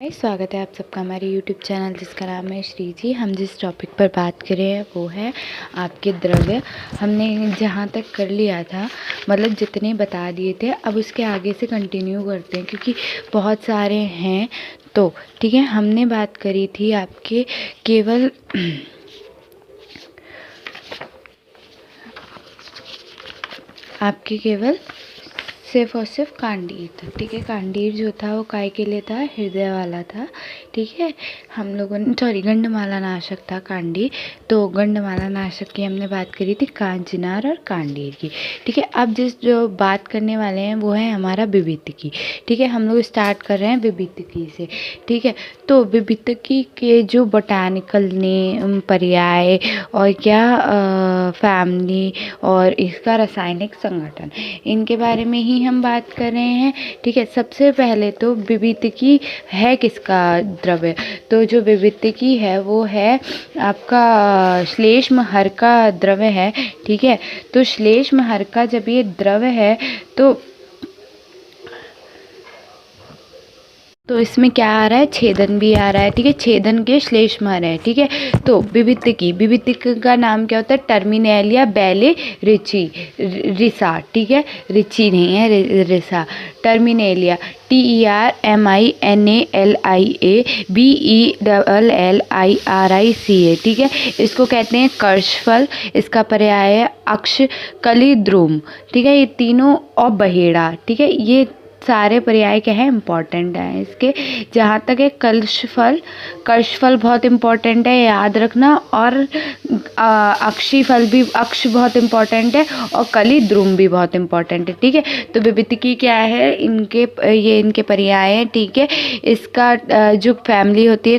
स्वागत है आप सबका हमारे YouTube चैनल जिसका नाम है श्री जी। हम जिस टॉपिक पर बात कर रहे हैं वो है आपके द्रव्य। हमने जहाँ तक कर लिया था, मतलब जितने बता दिए थे, अब उसके आगे से कंटिन्यू करते हैं क्योंकि बहुत सारे हैं। तो ठीक है, हमने बात करी थी आपके केवल सिर्फ और सिर्फ कांडीर था। ठीक है, कांडीर जो था वो काय के लिए था, हृदय वाला था। ठीक है, हम लोगों ने गंडमाला नाशक था कांडीर। तो गंडमाला नाशक की हमने बात करी थी कांचनार और कांडीर की। ठीक है, अब जो बात करने वाले हैं वो है हमारा विभित्तिकी। ठीक है, हम लोग स्टार्ट कर रहे हैं विभित्तिकी से। ठीक है, तो विभित्तिकी के जो बोटानिकल नेम, पर्याय और क्या फैमिली और इसका रासायनिक संगठन, इनके बारे में ही हम बात कर रहे हैं। ठीक है, सबसे पहले तो विभित्तिकी है किसका द्रव्य? तो जो विभित्तिकी है वो है आपका श्लेष्म हर का द्रव्य है। ठीक है, तो श्लेष्म हर का जब ये द्रव्य है तो इसमें क्या आ रहा है, छेदन भी आ रहा है। ठीक है, छेदन के श्लेष्महर है। ठीक है, तो विभित्तिकी का नाम क्या होता है? टर्मिनेलिया बेले रिसा। ठीक है, रिची नहीं है, रिसा। Terminalia TERMINALIA BELLIRICA। ठीक है, इसको कहते हैं कर्षफल। इसका पर्याय है अक्ष, कलिद्रुम। ठीक है, ये तीनों और बहेड़ा। ठीक है, ये सारे पर्याय क्या है, इम्पॉर्टेंट है इसके। जहाँ तक है कर्षफल बहुत इम्पॉर्टेंट है, याद रखना। और अक्ष बहुत इम्पॉर्टेंट है, और कलिद्रुम भी बहुत इम्पॉर्टेंट है। ठीक है, तो विभित्तिकी क्या है, इनके पर्याय हैं। ठीक है, इसका जो फैमिली होती है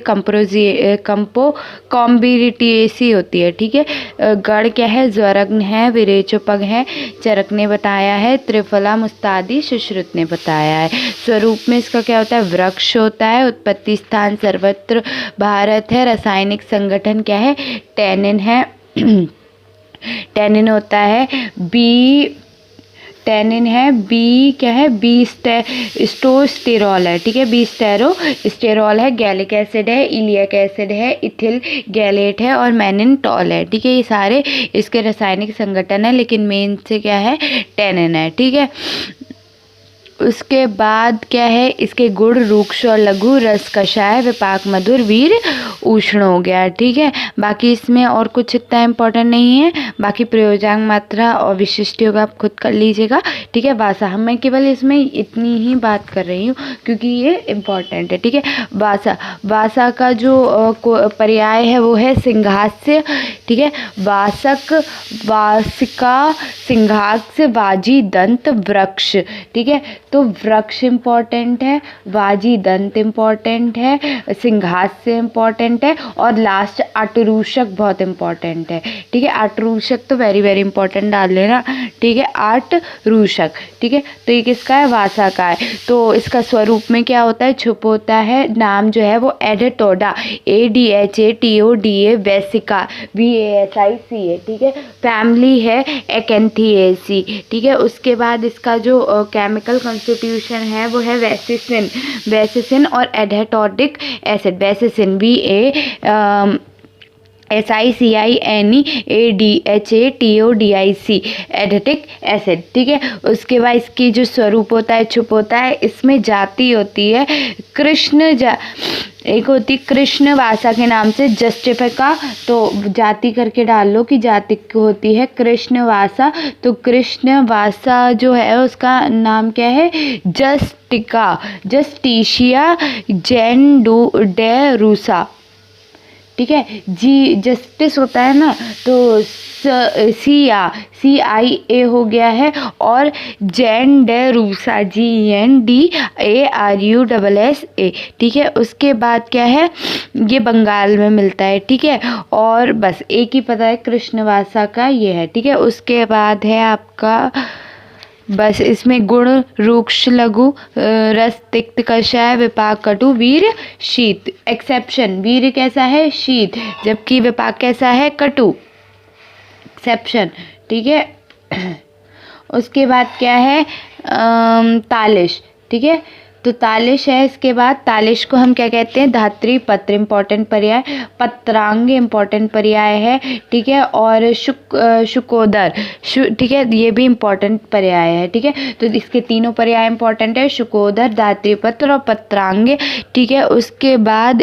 कॉम्बिरिटिएसी होती है। ठीक है, गण क्या है, ज्वरग्न है, विरेचोपग है, चरक ने बताया है, त्रिफला मुस्तादी सुश्रुत ने बताया है। स्वरूप में इसका क्या होता है, वृक्ष होता है। उत्पत्ति स्थान सर्वत्र भारत है। रासायनिक संगठन क्या है, टैनिन है। टैनिन होता है बी क्या है, स्टोस्टेरॉल है। ठीक है, स्टेरॉल है, गैलिक एसिड है, इलियक एसिड है, इथिल गैलेट है और मैनिनटॉल है। ठीक है, ये सारे इसके रासायनिक संगठन है, लेकिन मेन से क्या है, टैनिन है। ठीक है, उसके बाद क्या है, इसके गुण रूक्ष और लघु, रस कषाय, विपाक मधुर, वीर उष्ण हो गया। ठीक है, बाकी इसमें और कुछ इतना इम्पोर्टेंट नहीं है। बाकी प्रयोजक मात्रा और विशिष्ट होगा, आप खुद कर लीजिएगा। ठीक है, वासा, मैं केवल इसमें इतनी ही बात कर रही हूँ क्योंकि ये इम्पोर्टेंट है। ठीक है, वासा का जो पर्याय है वो है सिंहास्य। ठीक है, वासक, वासिका, सिंहास्य, वाजी, दंत, वृक्ष। ठीक है, तो वृक्ष इम्पॉर्टेंट है, वाजी दंत इम्पॉर्टेंट है, सिंहास्य इम्पॉर्टेंट है, और लास्ट आटरूषक बहुत इम्पॉर्टेंट है। ठीक है, आटरूषक तो वेरी वेरी इंपॉर्टेंट डाल लेना। ठीक है, आटरूषक। ठीक है, तो ये किसका है, वासा का है। तो इसका स्वरूप में क्या होता है, छुप होता है। नाम जो है वो एडेटोडा, ADHATODA, वेसिका, VASICA। ठीक है, फैमिली है एक्एंथिएसी। ठीक है, उसके बाद इसका जो केमिकल कॉन्स्टिट्यूशन है वो है वेसिसिन और एडेटोडिक एसिड। वेसिसिन VASICINEADHATODIC, एडेटिक एसिड। ठीक है, उसके बाद इसकी जो स्वरूप होता है, छुप होता है। इसमें जाति होती है एक होती कृष्ण वासा के नाम से, जस्टिफिका। तो जाति करके डाल लो कि जाति होती है कृष्ण वासा। तो कृष्ण वासा जो है उसका नाम क्या है, जस्टिशिया जेंडुडेरूसा। ठीक है, जी जस्टिस होता है ना, तो CIA हो गया है, और जेंडेरूसा GENDARUSSA। ठीक है, उसके बाद क्या है, ये बंगाल में मिलता है। ठीक है, और बस एक ही पता है कृष्णवासा का, ये है। ठीक है, उसके बाद है आपका, बस इसमें गुण रूक्ष लघु, रस तिक्त कषाय, विपाक कटु, वीर शीत। एक्सेप्शन, वीर कैसा है, शीत, जबकि विपाक कैसा है, कटु। एक्सेप्शन। ठीक है, उसके बाद क्या है, तालिश। ठीक है, तो तालिश है। इसके बाद तालिश को हम क्या कहते हैं, धात्री पत्र इम्पॉर्टेंट पर्याय, पत्रांग इम्पॉर्टेंट पर्याय है, ठीक है, और शुकोदर ठीक है, ये भी इम्पॉर्टेंट पर्याय है, ठीक है। तो इसके तीनों पर्याय इम्पॉर्टेंट है, शुकोदर, धात्री पत्र और पत्रांग, ठीक है। उसके बाद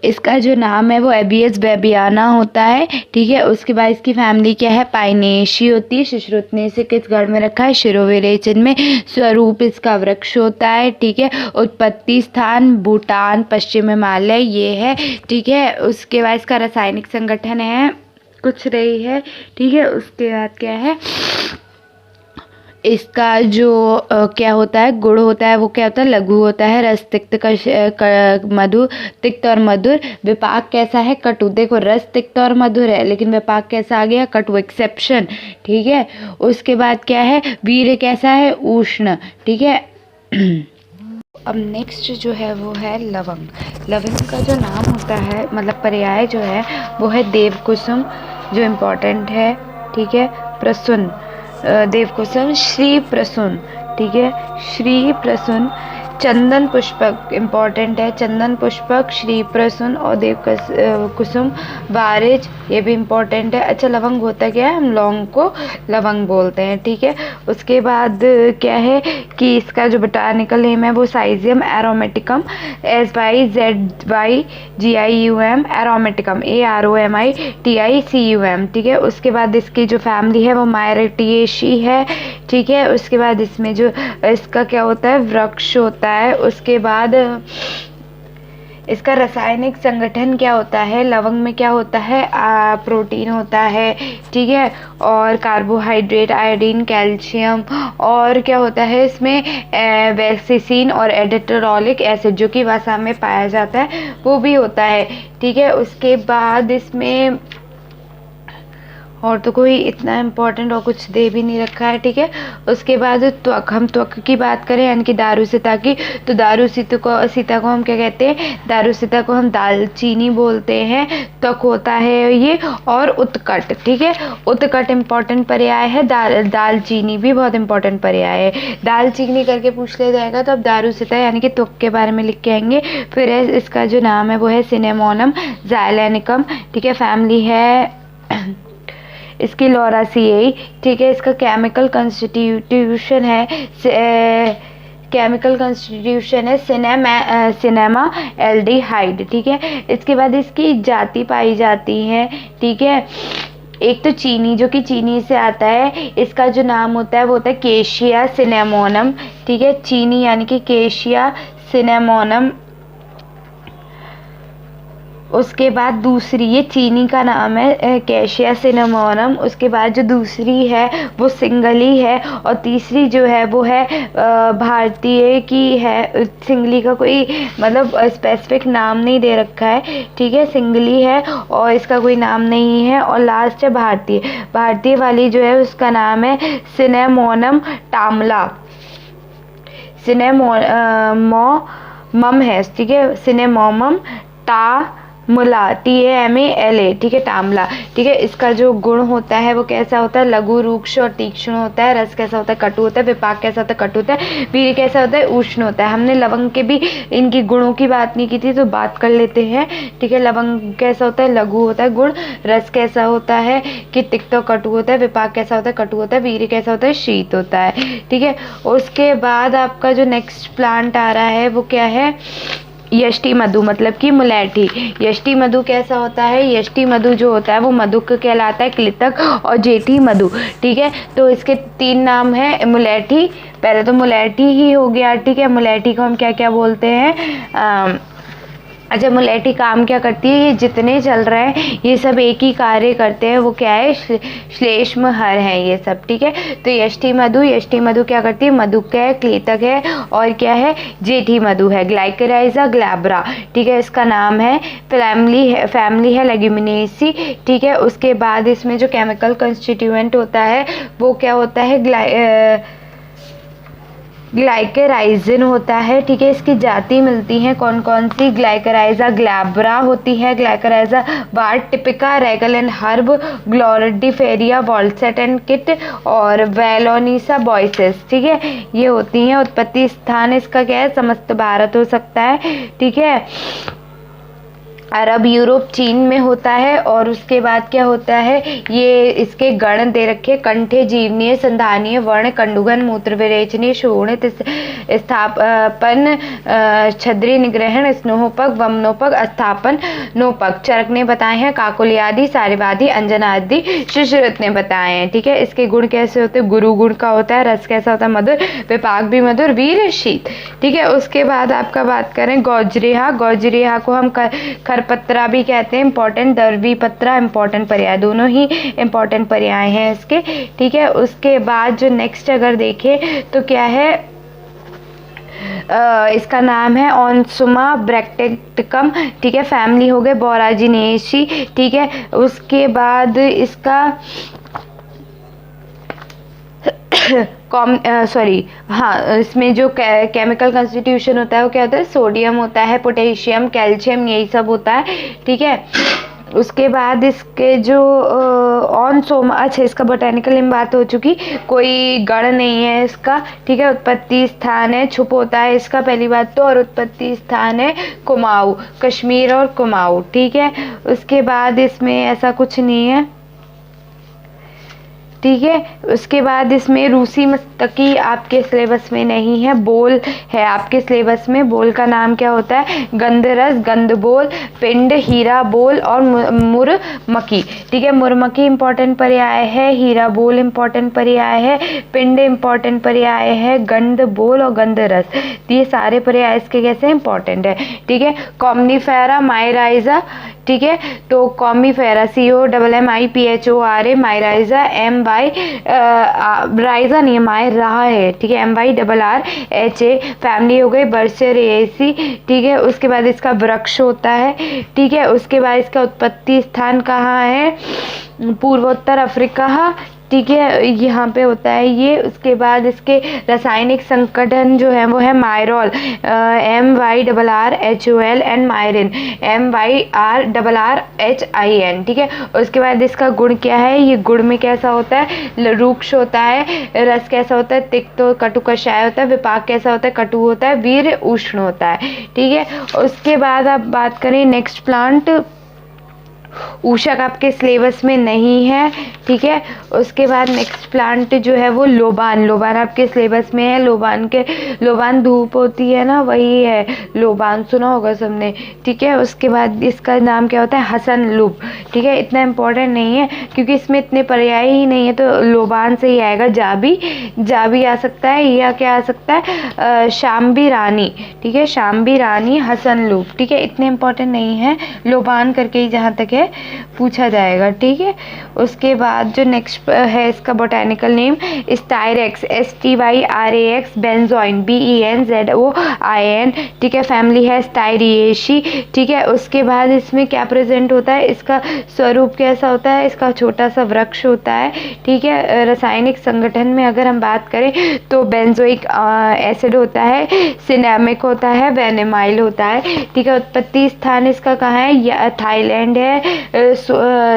इसका जो नाम है वो एबियस बेबियाना होता है, ठीक है। उसके बाद इसकी फैमिली क्या है, पाइनेशी होती है। सुश्रुतने से किस गढ़ में रखा है, शिरोविरेचन में। स्वरूप इसका वृक्ष होता है, ठीक है। उत्पत्ति स्थान भूटान, पश्चिम हिमालय ये है, ठीक है। उसके बाद इसका रासायनिक संगठन है कुछ रही है, ठीक है। उसके बाद क्या है, इसका जो क्या होता है, गुण होता है वो क्या होता है, लघु होता है। रस तिक्त मधु, तिक्त और मधुर। विपाक कैसा है, कटु। देखो रस तिक्त और मधुर है लेकिन विपाक कैसा आ गया, कटु, एक्सेप्शन, ठीक है। उसके बाद क्या है, वीर्य कैसा है, उष्ण, ठीक है। अब नेक्स्ट जो है वो है लवंग। लवंग का जो नाम होता है, मतलब पर्याय जो है वो है देवकुसुम, जो इम्पोर्टेंट है, ठीक है। प्रसून, देवकुसुम, श्री प्रसून, ठीक है, श्री प्रसून। चंदन पुष्पक इम्पॉर्टेंट है, चंदन पुष्पक, श्री प्रसून और कुसुम, वारिज, ये भी इम्पॉर्टेंट है। अच्छा, लवंग होता क्या है, हम लौंग को लवंग बोलते हैं, ठीक है। उसके बाद क्या है कि इसका जो बोटानिकल नेम है वो साइजियम एरोमेटिकम, SYZYGIUM, एरोमेटिकम, AROMITICUM, ठीक है। उसके बाद इसकी जो फैमिली है वो मायरेटिएशी है, ठीक है। उसके बाद इसमें जो इसका क्या होता है, वृक्ष होता है। उसके बाद इसका रासायनिक संगठन क्या होता है, लवंग में क्या होता है, प्रोटीन होता है, ठीक है, और कार्बोहाइड्रेट, आयोडीन, कैल्शियम, और क्या होता है इसमें वेक्सिसिन और एडिटोरॉलिक एसिड जो कि वसा में पाया जाता है वो भी होता है, ठीक है। उसके बाद इसमें और तो कोई इतना इम्पोर्टेंट और कुछ दे भी नहीं रखा है, ठीक है। उसके बाद त्वक, हम त्वक की बात करें यानी कि दारूसीता की, तो दारूसीता को हम क्या कहते हैं, दारूसीता को हम दालचीनी बोलते हैं। त्वक होता है ये, और उत्कट, ठीक है। उत्कट इम्पॉर्टेंट पर्याय है, दालचीनी भी बहुत इम्पोर्टेंट पर्याय है। दालचीनी करके पूछ लिया जाएगा तो अब दारूसीता यानी कि त्वक के बारे में लिख के आएंगे। फिर इसका जो नाम है वो है सिनेमोनम ज़ाइलेनिकम, ठीक है। फैमिली है इसकी लॉरासिएई, ठीक है। इसका केमिकल कंस्टिट्यूशन है सिनेमा एल्डिहाइड, ठीक है। इसके बाद इसकी जाति पाई जाती है, ठीक है। एक तो चीनी, जो कि चीनी से आता है, इसका जो नाम होता है वो होता है केशिया सिनेमोनम, ठीक है। चीनी यानी कि केशिया सिनेमोनम। उसके बाद दूसरी, ये चीनी का नाम है कैशिया सिनेमोनम। उसके बाद जो दूसरी है वो सिंगली है, और तीसरी जो है वो है भारतीय की है। सिंगली का कोई मतलब स्पेसिफिक नाम नहीं दे रखा है, ठीक है। सिंगली है और इसका कोई नाम नहीं है। और लास्ट है भारतीय। भारतीय वाली जो है उसका नाम है सिनेमोनम टामला, सिनेमोमम है, ठीक है। सिनेमोमम टामुला, TAMALA, ठीक है, टामला, ठीक है। इसका जो गुण होता है वो कैसा होता है, लघु, रूक्ष और तीक्ष्ण होता है। रस कैसा होता है, कटु होता है। विपाक कैसा होता है, कटु होता है। वीर्य कैसा होता है, उष्ण होता है। हमने लवंग के भी इनकी गुणों की बात नहीं की थी तो बात कर लेते हैं, ठीक है। लवंग कैसा होता है, लघु होता है गुण। रस कैसा होता है कि तिक्त और कटु होता है। विपाक कैसा होता है, कटु होता है। वीर्य कैसा होता है, शीत होता है, ठीक है। उसके बाद आपका जो नेक्स्ट प्लांट आ रहा है वो क्या है, यष्टि मधु, मतलब कि मुलैठी। यष्टि मधु कैसा होता है, यष्टि मधु जो होता है वो मधुक कहलाता है, क्लितक और जेठी मधु, ठीक है। तो इसके 3 नाम है, मुलैठी, पहले तो मुलैठी ही हो गया, ठीक है। मुलैठी को हम क्या क्या बोलते हैं, अच्छा, मुलैठी काम क्या करती है, ये जितने चल रहे हैं ये सब एक ही कार्य करते हैं, वो क्या है, श्लेष्महर है ये सब, ठीक है। तो यष्टि मधु क्या करती है, मधुक है, क्लेतक है, और क्या है, जेठी मधु है, ग्लाइकेराइजा ग्लैब्रा, ठीक है। इसका नाम है, फैमिली है लेग्यूमिनेसी, ठीक है। उसके बाद इसमें जो केमिकल कंस्टिट्यूएंट होता है वो क्या होता है, ग्लाइकेराइजिन होता है, ठीक है। इसकी जाति मिलती हैं कौन कौन सी, ग्लाइकेराइजा ग्लैब्रा होती है, ग्लाइकेराइजा बार्ड टिपिका, रेगल एंड हर्ब, ग्लोरिडिफेरिया, बॉल्सेट एंड किट और वेलोनिसा बॉयसेस, ठीक है, ये होती हैं। उत्पत्ति स्थान इसका क्या है, समस्त भारत हो सकता है, ठीक है। अरब, यूरोप, चीन में होता है। और उसके बाद क्या होता है, ये इसके गण दे रखे, कंठे, जीवनीय, संधानीय, वर्ण, कंडुगन, मूत्र विरेचनीय, शोणित, स्थापन, छद्री, निग्रहण, स्नोपक, वमनोपक, स्थापन, नोपक। चरक ने बताए हैं, काकुली आदि, सारेवादी, अंजन आदि सुश्रुत ने बताए हैं, ठीक है। इसके गुण कैसे होते हैं, गुरु गुण का होता है, रस कैसा होता है, मधुर, विपाक भी मधुर, वीर शीत, ठीक है। उसके बाद आपका बात करें गौजरेहा, गौजरेहा को हम खरपत्रा भी कहते हैं, इंपॉर्टेंट, दर्वी पत्रा इंपॉर्टेंट पर्याय, दोनों ही इंपॉर्टेंट पर्याय हैं इसके, ठीक है। उसके बाद जो नेक्स्ट अगर देखें तो क्या है, इसका नाम है ऑनसुमा ब्रैक्टेटिकम, ठीक है। फैमिली हो गए बोराजिनेसी, ठीक है। उसके बाद इसका हाँ, इसमें जो केमिकल कंस्टिट्यूशन होता है वो क्या होता है, सोडियम होता है, पोटेशियम, कैल्शियम, यही सब होता है, ठीक है। उसके बाद इसके जो ऑनसोमा, अच्छा इसका बोटेनिकल नेम बात हो चुकी, कोई गण नहीं है इसका, ठीक है। उत्पत्ति स्थान है, छुप होता है इसका पहली बात तो, और उत्पत्ति स्थान है कुमाऊं, कश्मीर और कुमाऊं, ठीक है। उसके बाद इसमें ऐसा कुछ नहीं है, ठीक है। उसके बाद इसमें रूसी मस्तकी आपके सिलेबस में नहीं है, बोल है आपके सिलेबस में। बोल का नाम क्या होता है, गंधरस, गंधबोल, पिंड, हीरा बोल और मुरमकी, ठीक है। मुरमकी इंपॉर्टेंट पर्याय है, हीरा बोल इंपॉर्टेंट पर्याय है, पिंड इंपॉर्टेंट पर्याय है, गंध बोल और गंधरस, ये सारे पर्याय इसके कैसे इंपॉर्टेंट है, ठीक है। कॉम्निफेरा, माइराइजा, ठीक है। तो कॉम्निफेरा COMMIPHORA, माइराइजा राइजा नहीं है, मायरा है, ठीक है, MYRRHA। फैमिली हो गई बर्सेरेसी, ठीक है। उसके बाद इसका वृक्ष होता है, ठीक है। उसके बाद इसका उत्पत्ति स्थान कहाँ है, पूर्वोत्तर अफ्रीका, ठीक है, यहाँ पे होता है ये। उसके बाद इसके रासायनिक संगठन जो है वो है मायरोल, MYRRHOL एंड मायरिन, MYRRRHIN, ठीक है। उसके बाद इसका गुण क्या है, ये गुण में कैसा होता है, रूक्ष होता है, रस कैसा होता है, तिक्त, कटु, कषाय होता है, विपाक कैसा होता है, कटु होता है, वीर उष्ण होता है, ठीक है। उसके बाद आप बात करें नेक्स्ट प्लांट, ऊषक आपके सिलेबस में नहीं है, ठीक है। उसके बाद नेक्स्ट प्लांट जो है वो लोबान, लोबान आपके सिलेबस में है। लोबान धूप होती है ना, वही है लोबान, सुना होगा सबने, ठीक है। उसके बाद इसका नाम क्या होता है, हसन लुब, ठीक है। इतना इम्पोर्टेंट नहीं है क्योंकि इसमें इतने पर्याय ही नहीं है, तो लोबान से ही आएगा। जा भी आ सकता है, या क्या आ सकता है, शाम्बी रानी, ठीक है, शाम्बी रानी, हसन लुब, ठीक है। इतने इम्पोर्टेंट नहीं है, लोबान करके ही जहाँ तक है पूछा जाएगा, ठीक है। उसके बाद जो नेक्स्ट है इसका botanical name styrax, STYRAX, benzoin, BENZOIN, ठीक है। फैमिली है स्टाइरिएशी, ठीक है। उसके बाद इसमें क्या प्रेजेंट होता है, इसका स्वरूप कैसा होता है, इसका छोटा सा वृक्ष होता है, ठीक है। रासायनिक संगठन में अगर हम बात करें तो बेंजोइक एसिड होता है, सिनेमिक होता है, वेनेमाइल होता है, ठीक है। उत्पत्ति स्थान इसका कहाँ है, थाईलैंड है,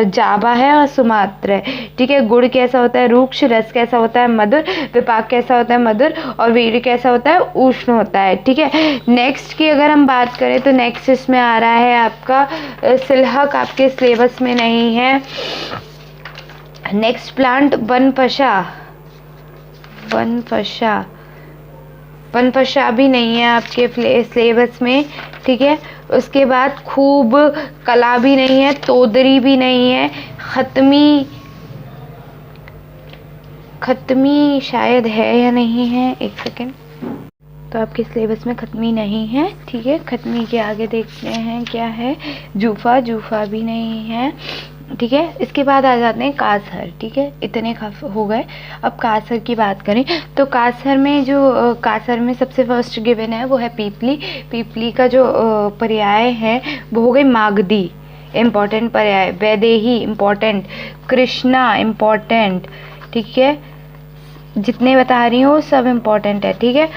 जावा है और सुमात्रा है, ठीक है। गुण कैसा होता है, रूक्ष, रस कैसा होता है, मधुर, विपाक कैसा होता है, मधुर, और वीर्य कैसा होता है, उष्ण होता है, ठीक है। नेक्स्ट की अगर हम बात करें तो नेक्स्ट इसमें आ रहा है आपका सिलहक, आपके सिलेबस में नहीं है। नेक्स्ट प्लांट वनपशा भी नहीं है आपके सिलेबस में, ठीक है। उसके बाद खूब कला भी नहीं है, तोदरी भी नहीं है, खत्मी शायद है या नहीं है, एक सेकेंड, तो आपके सिलेबस में खत्मी नहीं है, ठीक है। खत्मी के आगे देखते हैं क्या है, जूफा भी नहीं है, ठीक है। इसके बाद आ जाते हैं कासहर, ठीक है। इतने हो गए। अब कासहर की बात करें तो कासहर में सबसे फर्स्ट गिवन है वो है पीपली का जो पर्याय है वो हो गई मागधी, इम्पॉर्टेंट पर्याय, वैदेही इम्पॉर्टेंट, कृष्णा इम्पॉर्टेंट, ठीक है। जितने बता रही हूँ सब इम्पोर्टेंट है, ठीक है।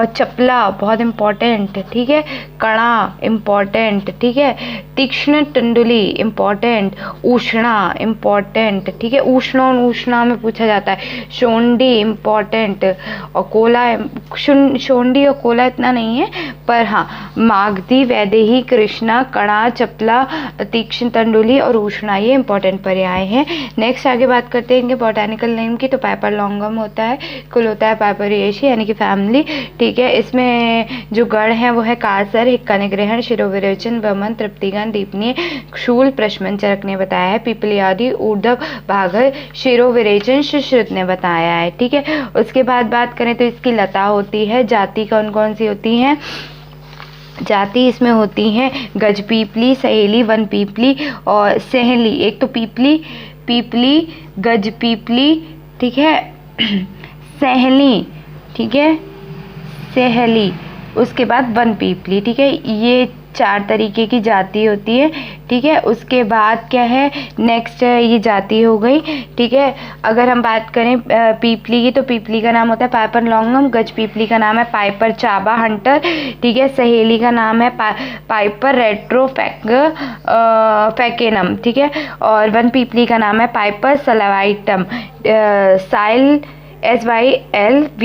चपला बहुत इम्पोर्टेंट, ठीक है। कणा इम्पोर्टेंट, ठीक है। तीक्ष्ण टंडुली इम्पोर्टेंट। उष्णा इम्पोर्टेंट, ठीक है। उष्ण और उष्णा में पूछा जाता है। शोंडी इम्पोर्टेंट। और कोला, शोंडी और कोला इतना नहीं है, पर हाँ मागधी, वैदेही, कृष्णा, कणा, चपला, तीक्ष्ण टंडुली और उष्णा ये इम्पोर्टेंट पर्याय हैं। नेक्स्ट आगे बात करते हैं इनके बॉटैनिकल नेम की। तो पाइपरलॉन्गम होता है, कुल होता है पाइपरेशी यानी कि फैमिली, ठीक है। इसमें जो गण है वो है कासर, हिक्का निग्रहण, शिरोविरोचन, वमन, तृप्तिगण, दीपनीय, शूल, प्रश्मन, चरक ने बताया है। पीपली आदि, ऊर्ध्व भागर, शिरोविरेचन सुश्रुत ने बताया है, ठीक है। उसके बाद बात करें तो इसकी लता होती है। जाति कौन कौन सी होती हैं? जाति इसमें होती हैं गज पीपली, सहेली, वन पीपली और सहेली। एक तो पीपली, गज पीपली, ठीक है, सहेली, ठीक है, सहेली, उसके बाद वन पीपली, ठीक है। ये 4 तरीके की जाति होती है, ठीक है। उसके बाद क्या है, नेक्स्ट ये जाति हो गई, ठीक है। अगर हम बात करें पीपली की, तो पीपली का नाम होता है पाइपरलॉन्गम, गज पीपली का नाम है पाइपर चाबा हंटर, ठीक है। सहेली का नाम है पाइपर रेट्रोफेकेनम, ठीक है। और वन पीपली का नाम है पाइपर सलावाइटम, साइल SYLVATCUM,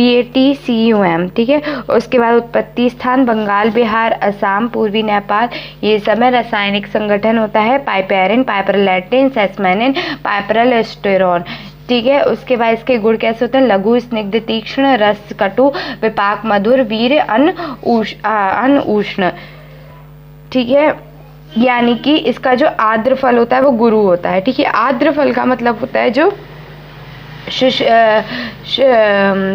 ठीक है। उसके बाद उत्पत्ति स्थान बंगाल, बिहार, असम, पूर्वी नेपाल, ये सब में रासायनिक संगठन होता है पाइपेरिन, पाइपरलैटिन, सेस्मेनिन, पाइपरलस्टेरॉन, ठीक है। उसके बाद इसके गुण कैसे होते हैं? लघु, स्निग्ध, तीक्ष्ण, रस, कटु, विपाक, मधुर, वीर, अन उष्ण, ठीक है। यानी कि इसका जो आर्द्र फल होता है वो गुरु होता है, ठीक है। आर्द्र फल का मतलब होता है जो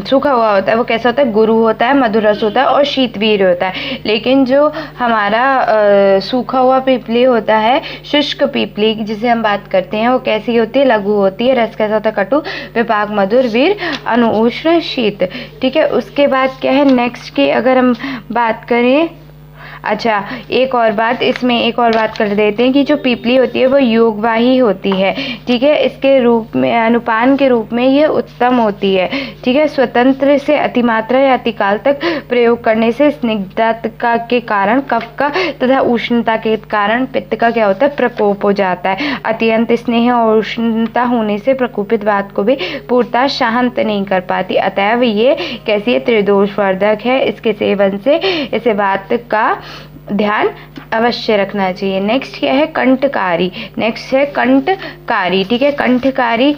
सूखा हुआ होता है वो कैसा होता है? गुरु होता है, मधुर रस होता है और शीतवीर होता है। लेकिन जो हमारा सूखा हुआ पीपली होता है, शुष्क पीपली जिसे हम बात करते हैं, वो कैसी होती है? लघु होती है। रस कैसा होता है? कटु, विपाक, मधुर, वीर, अनुउष्ण, शीत, ठीक है। उसके बाद क्या है नेक्स्ट की अगर हम बात करें, अच्छा एक और बात कर देते हैं कि जो पीपली होती है वो योगवाही होती है, ठीक है। इसके रूप में अनुपान के रूप में ये उत्तम होती है, ठीक है। स्वतंत्र से अतिमात्रा या अतिकाल तक प्रयोग करने से स्निग्धता के कारण कफ का तथा उष्णता के कारण पित्त का क्या होता है? प्रकोप हो जाता है। अत्यंत स्नेह और उष्णता होने से प्रकोपित वात को भी पूर्णतः शांत नहीं कर पाती, अतएव ये कैसी है? त्रिदोषवर्धक है। इसके सेवन से इसे वात का ध्यान अवश्य रखना चाहिए। नेक्स्ट क्या है? कंठकारी। नेक्स्ट है कंठकारी, ठीक है। कंठकारी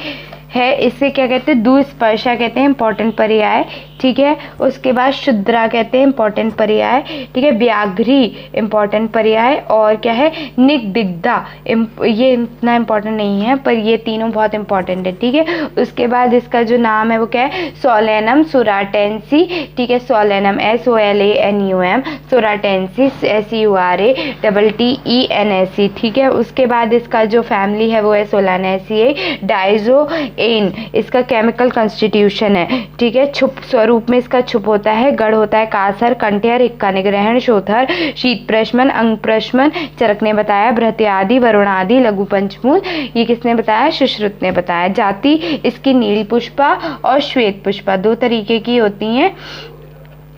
है, इससे क्या कहते हैं? दुस्पर्शा कहते हैं, इंपॉर्टेंट पर्याय, ठीक है। उसके बाद शुद्रा कहते हैं, इंपॉर्टेंट पर्याय, ठीक है। व्याघ्री इंपॉर्टेंट पर्याय, और क्या है? निगदिग्धा, ये इतना इंपॉर्टेंट नहीं है पर ये तीनों बहुत इंपॉर्टेंट है, ठीक है। उसके बाद इसका जो नाम है वो क्या है? सोलेनम सुराटेंसी, ठीक है। सोलेनम SOLANUM, सुराटेंसी SURATEN, ठीक है। उसके बाद इसका जो फैमिली है वो है सोलानेसिए, डाइजो इसका केमिकल कॉन्स्टिट्यूशन है, ठीक है। छुप स्वरूप में इसका छुप होता है, गढ़ होता है कासर, कंठियर, हिक्का निग्रहण, शोथर, शीत प्रश्मन, अंग प्रश्मन, चरक ने बताया, बृहति आदि, वरुण आदि, लघु पंचमूल, ये किसने बताया? सुश्रुत ने बताया। जाति इसकी नील पुष्पा और श्वेत पुष्पा, 2 तरीके की होती हैं,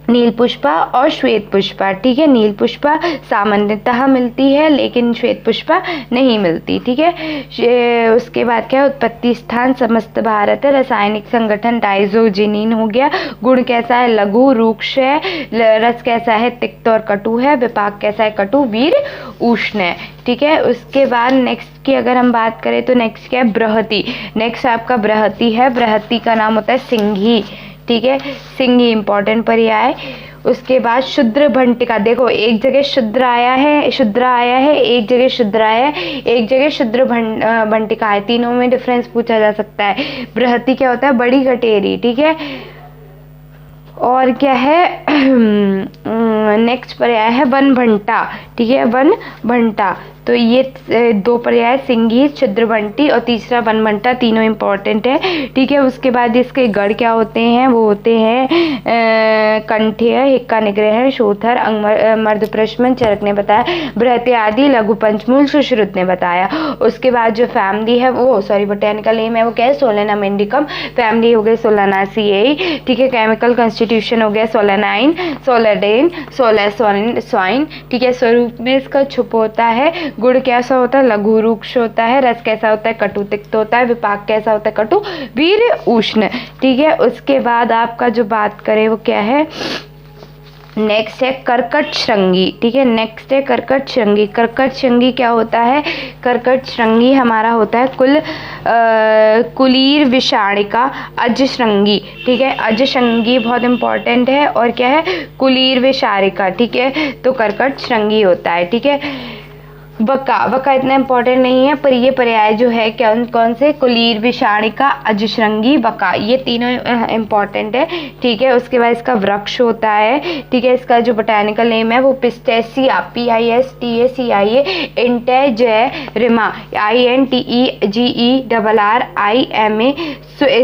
नील पुष्पा और श्वेत पुष्पा, ठीक है। नील पुष्पा सामान्यतः मिलती है लेकिन श्वेत पुष्पा नहीं मिलती, ठीक है। उसके बाद क्या है? उत्पत्ति स्थान समस्त भारत है। रासायनिक संगठन डाइजोजिनिन हो गया। गुण कैसा है? लघु, रूक्ष है। रस कैसा है? तिक्त और कटु है। विपाक कैसा है? कटु, वीर, उष्ण है, ठीक है। उसके बाद नेक्स्ट की अगर हम बात करें तो नेक्स्ट क्या है? बृहति। नेक्स्ट आपका बृहति है। बृहति का नाम होता है सिंघी, ठीक है। सिंघी इंपॉर्टेंट पर्याय। उसके बाद शुद्र भंटिका, देखो एक जगह शुद्र आया है, एक जगह शुद्र आया है, एक जगह शुद्र भंटिका है, तीनों में डिफरेंस पूछा जा सकता है। बृहति क्या होता है? बड़ी गटेरी, ठीक है। और क्या है नेक्स्ट पर्याय है वन भंटा, ठीक है। वन भंटा तो ये दो पर्याय सिंघी, छिद्रबंटी और तीसरा बनबंटा, तीनों इम्पोर्टेंट है, ठीक है। उसके बाद इसके गढ़ क्या होते हैं, वो होते हैं कंठ्य, हिक्का निग्रह, शोथर, मर्दप्रश्मन, चरक ने बताया, बृहत्य आदि, लघु पंचमूल सुश्रुत ने बताया। उसके बाद जो फैमिली है वो बोटेनिकल नेम है वो क्या है, सोलेनम इंडिकम। फैमिली हो गई सोलानासिएई, ठीक है। केमिकल कंस्टिट्यूशन हो गया सोलेनाइन, सोलेडेन, सोलेसवाइन, ठीक है। स्वरूप में इसका छुप होता है, गुण कैसा होता है, लघु रुक्ष होता है, रस कैसा होता है, कटु तिक्त होता है, विपाक कैसा होता है, कटु वीर उष्ण, ठीक है। उसके बाद आपका जो बात करें वो क्या है, नेक्स्ट है कर्कट श्रृंगी, ठीक है। नेक्स्ट है कर्कट श्रृंगी। कर्कट श्रृंगी क्या होता है, कर्कट श्रृंगी हमारा होता है कुलीर विषाणिका अजश्रृंगी, ठीक है। अजश्रृंगी बहुत इंपॉर्टेंट है, और क्या है, कुलीर विषाणिका, ठीक है। तो कर्कट श्रृंगी होता है, ठीक है। वका इतना इम्पोर्टेंट नहीं है, पर ये पर्याय जो है कौन से, कुलीर विषाणिका अजश्रृंगी वका, ये तीनों इम्पोर्टेंट है, ठीक है। उसके बाद इसका वृक्ष होता है, ठीक है। इसका जो बोटेनिकल नेम है वो पिस्टेसिया, PISTACIA, इंटेजेरिमा, INTEGERRIMA,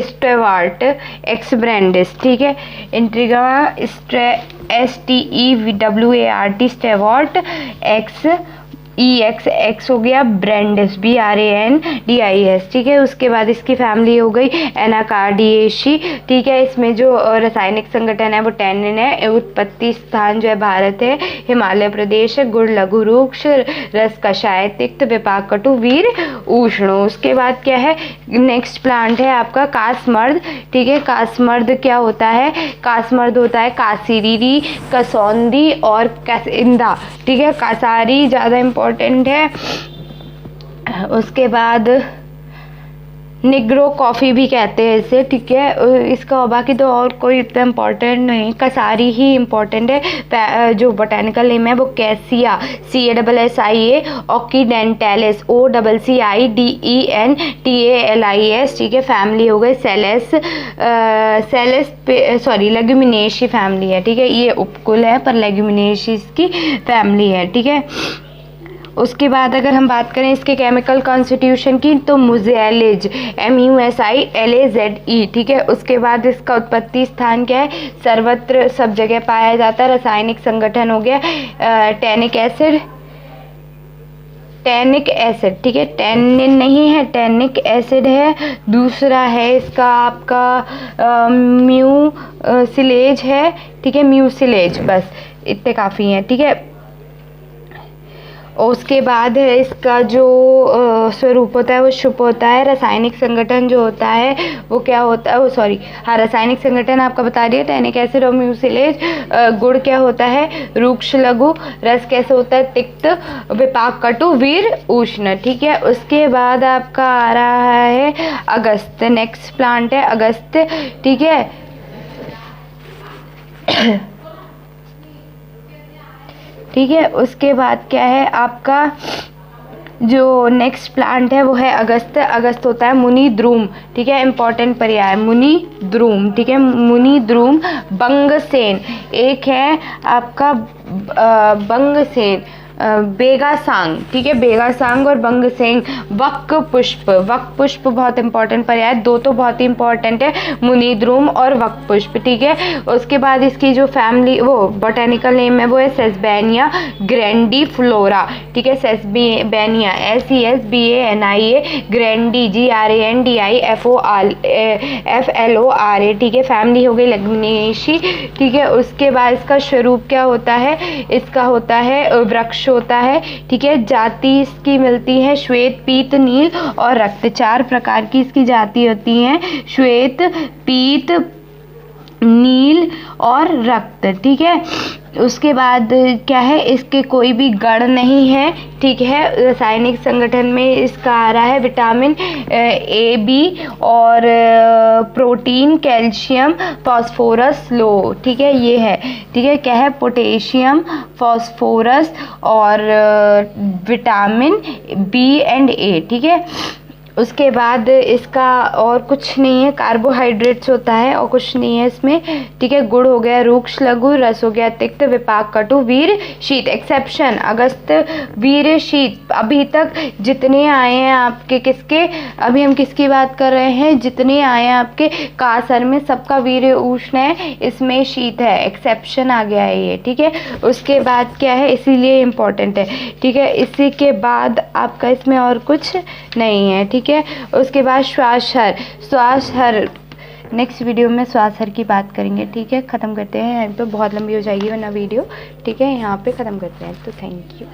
स्टेवार्ट एक्सब्रेंडिस, ठीक है। इंट्रिगा STEWART, स्टेवार्ट EX हो गया, ब्रेंडिस BRANDIS, ठीक है। उसके बाद इसकी फैमिली हो गई एनाकार्डिएशी, ठीक है। इसमें जो रासायनिक संगठन है वो टैनिन है, उत्पत्ति स्थान जो है भारत है, हिमालय प्रदेश है, गुण लघु रुक्ष, रस कषाय तिक्त, विपाक कटु वीर उष्ण। उसके बाद क्या है, नेक्स्ट प्लांट है आपका कासमर्द, ठीक है। कासमर्द क्या होता है, कासमर्द होता है कासीरी, कसौंदी और कैसिंदा, ठीक है। कासारी ज़्यादा इम्पोर्टेंट है। उसके बाद निग्रो कॉफ़ी भी कहते हैं इसे, ठीक है। इसका बाकी तो और कोई इतना इम्पोर्टेंट नहीं, कसारी ही इम्पोर्टेंट है। जो बोटेनिकल नेम है वो कैसिया, CASSIA, ऑक्सीडेंटैलिस, OCCIDENTALIS, ठीक है। फैमिली हो गई लेग्यूमिनेशी फैमिली है, ठीक है। ये उपकुल है पर लेग्यूमिनेशी की फैमिली है, ठीक है। उसके बाद अगर हम बात करें इसके केमिकल कॉन्स्टिट्यूशन की, तो मुज़ैलिज, MUSILAZE, ठीक है। उसके बाद इसका उत्पत्ति स्थान क्या है, सर्वत्र सब जगह पाया जाता है। रासायनिक संगठन हो गया टैनिक एसिड, ठीक है। टैनिन नहीं है, टैनिक एसिड है। दूसरा है इसका आपका म्यूसिलेज है, ठीक है, म्यूसिलेज, बस इतने काफ़ी हैं, ठीक है। उसके बाद है इसका जो स्वरूप होता है वो शुभ होता है। रासायनिक संगठन जो होता है वो क्या होता है, रासायनिक संगठन आपका बता दिया, टैनिक एसिड और म्यूसिलेज। गुण क्या होता है, रुक्ष लघु, रस कैसे होता है, तिक्त, विपाक कटु वीर उष्ण, ठीक है। उसके बाद आपका आ रहा है अगस्त। नेक्स्ट प्लांट है अगस्त, ठीक है। ठीक है। उसके बाद क्या है आपका जो नेक्स्ट प्लांट है वो है अगस्त। अगस्त होता है मुनि द्रुम, ठीक है। इंपॉर्टेंट पर्याय मुनि द्रुम, ठीक है। मुनि द्रुम, बंगसेन, एक है आपका बंगसेन, बेगासांग, ठीक है। बेगासांग और बंगसेन। वक पुष्प, वक पुष्प बहुत इंपॉर्टेंट पर्याय, दो तो बहुत ही इंपॉर्टेंट है, मुनिद्रुम और वक पुष्प, ठीक है। उसके बाद इसकी जो फैमिली वो बोटेनिकल नेम है वो है सेसबेनिया ग्रैंडीफ्लोरा, ठीक है। सेसबेनिया SESBANIA, ग्रैंडी GRANDIFLORA, ठीक है। फैमिली हो गई लेग्यूमिनेशी, ठीक है। उसके बाद इसका स्वरूप क्या होता है, इसका होता है वृक्ष होता है, ठीक है। जाति इसकी मिलती है श्वेत, पीत, नील और रक्त। 4 प्रकार की इसकी जाति होती हैं, श्वेत, पीत, नील और रक्त, ठीक है। उसके बाद क्या है, इसके कोई भी गण नहीं है, ठीक है। रासायनिक संगठन में इसका आ रहा है विटामिन A, B और प्रोटीन, कैल्शियम, फास्फोरस, लो, ठीक है। ये है, ठीक है। क्या है, पोटेशियम, फास्फोरस और विटामिन B एंड A, ठीक है। उसके बाद इसका और कुछ नहीं है, कार्बोहाइड्रेट्स होता है और कुछ नहीं है इसमें, ठीक है। गुड़ हो गया रूक्ष लघु, रस हो गया तिक्त, विपाक कटु, वीर शीत। एक्सेप्शन अगस्त, वीर शीत। अभी तक जितने आए हैं आपके किसके, अभी हम किसकी बात कर रहे हैं, जितने आए हैं आपके कासर में सबका वीर उष्ण है, इसमें शीत है, एक्सेप्शन आ गया है ये, ठीक है। उसके बाद क्या है, इसीलिए इम्पोर्टेंट है, ठीक है। इसी के बाद आपका इसमें और कुछ नहीं है, ठीक है। उसके बाद श्वास हर, श्वास हर नेक्स्ट वीडियो में श्वास हर की बात करेंगे, ठीक है। ख़त्म करते हैं, यहाँ पे बहुत लंबी हो जाएगी वरना वीडियो, ठीक है। यहाँ पे ख़त्म करते हैं, तो थैंक यू।